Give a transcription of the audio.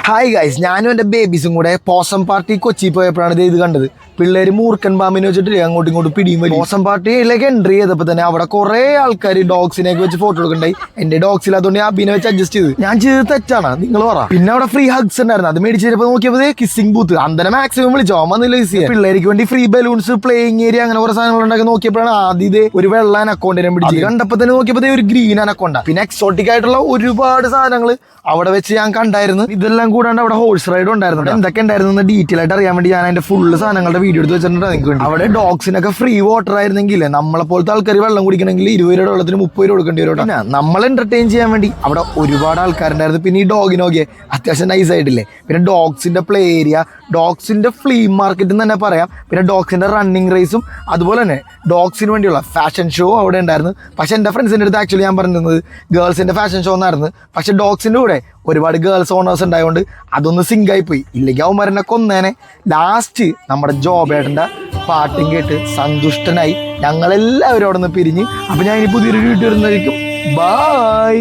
Hi guys, ഞാനും എൻ്റെ ബേബീസും കൂടെ പോസം പാർട്ടി കൊച്ചി പോയപ്പോഴാണ് ഇത് കണ്ടത്. പിള്ളേര് മൂർക്കൻ പാമ്പിനെ വെച്ചിട്ട് അങ്ങോട്ടും ഇങ്ങോട്ടും പിടിയും വലിയും. പോസം പാർട്ടിയിലേക്ക് എൻട്രി ചെയ്തപ്പോൾ തന്നെ അവിടെ കുറെ ആൾക്കാർ ഡോഗ്സിനെയൊക്കെ വെച്ച് ഫോട്ടോ എടുക്കണ്ടായി. എൻ്റെ ഡോഗ്സിൽ അതുകൊണ്ട് അബിനെ വെച്ച് അഡ്ജസ്റ്റ് ചെയ്ത് ഞാൻ ചെയ്ത് തെറ്റാണ് നിങ്ങൾ പറ. പിന്നെ അവിടെ ഫ്രീ ഹഗ്സ് ഉണ്ടായിരുന്നു. അത് മേടിച്ചപ്പോൾ നോക്കിയപ്പോൾ കിസ്സിംഗ് ബൂത്ത് അന്തനെ മാക്സിമം വിളിച്ചോ വന്നില്ല. പിള്ളേർക്ക് വേണ്ടി ഫ്രീ ബലൂൺസ്, പ്ലേയിങ് ഏരിയ, അങ്ങനെ കുറെ സാധനങ്ങൾ ഉണ്ടാക്കി നോക്കിയപ്പോഴാണ് ആദ്യം ഒരു വെള്ള അനക്കോണ്ടിനെ പിടിച്ച് കണ്ടപ്പോൾ തന്നെ നോക്കിയപ്പോൾ ഒരു ഗ്രീൻ അനക്കോണ്ട. പിന്നെ എക്സോട്ടിക് ആയിട്ടുള്ള ഒരുപാട് സാധനങ്ങൾ അവിടെ വെച്ച് ഞാൻ കണ്ടായിരുന്നു. ഇതെല്ലാം കൂടാണ്ട് അവിടെ ഹോഴ്സ് റൈഡ് ഉണ്ടായിരുന്നു. എന്തൊക്കെ ഉണ്ടായിരുന്നു ഡീറ്റെയിൽ ആയിട്ട് അറിയാൻ വേണ്ടി ഞാൻ അതിന്റെ ഫുള്ള് സാധനങ്ങളുടെ വീഡിയോ എടുത്ത് വെച്ചിട്ടുണ്ട്. നിങ്ങൾക്ക് വേണ്ടി അവിടെ ഡോഗ്സിനൊക്കെ ഫ്രീ വാട്ടർ ആയിരുന്നെങ്കിൽ നമ്മളെ പോലത്തെ ആൾക്കാർ വെള്ളം കുടിക്കണമെങ്കിൽ 20 രൂപ വെള്ളത്തിന് 30 രൂപ കൊടുക്കേണ്ടി വരും. പിന്നെ നമ്മൾ എന്റർടൈൻ ചെയ്യാൻ വേണ്ടി അവിടെ ഒരുപാട് ആൾക്കാരുണ്ടായിരുന്നു. പിന്നെ ഈ ഡോഗിനോക്കെ അത്യാവശ്യം നൈസ് ആയിട്ടില്ലേ. പിന്നെ ഡോഗ്സിന്റെ പ്ലേ ഏരിയ, ഡോഗ്സിന്റെ ഫ്ലീ മാർക്കറ്റ് എന്ന് തന്നെ പറയാം. പിന്നെ ഡോഗ്സിന്റെ റണ്ണിങ് റേസും അതുപോലെ തന്നെ ഡോഗ്സിന് വേണ്ടിയുള്ള ഫാഷൻ ഷോ അവിടെ ഉണ്ടായിരുന്നു. പക്ഷെ എൻ്റെ ഫ്രണ്ട്സിൻ്റെ അടുത്ത് ആക്ച്വലി ഞാൻ പറഞ്ഞിരുന്നത് ഗേൾസിന്റെ ഫാഷൻ ഷോ എന്നായിരുന്നു. പക്ഷെ ഡോഗ്സിന്റെ കൂടെ ഒരുപാട് ഗേൾസ് ഓണേഴ്സ് ഉണ്ടായതുകൊണ്ട് അതൊന്ന് സിങ്കായി പോയി. ഇല്ലെങ്കിൽ അവന്മാരെന്നെ കൊന്നേനെ. ലാസ്റ്റ് നമ്മുടെ ജോബേട്ടൻ്റെ പാട്ടും കേട്ട് സന്തുഷ്ടനായി ഞങ്ങളെല്ലാവരും അവിടെ നിന്ന് പിരിഞ്ഞ്. അപ്പം ഞാൻ ഇനി പുതിയൊരു വീഡിയോ വരുന്നതായിരിക്കും. ബൈ.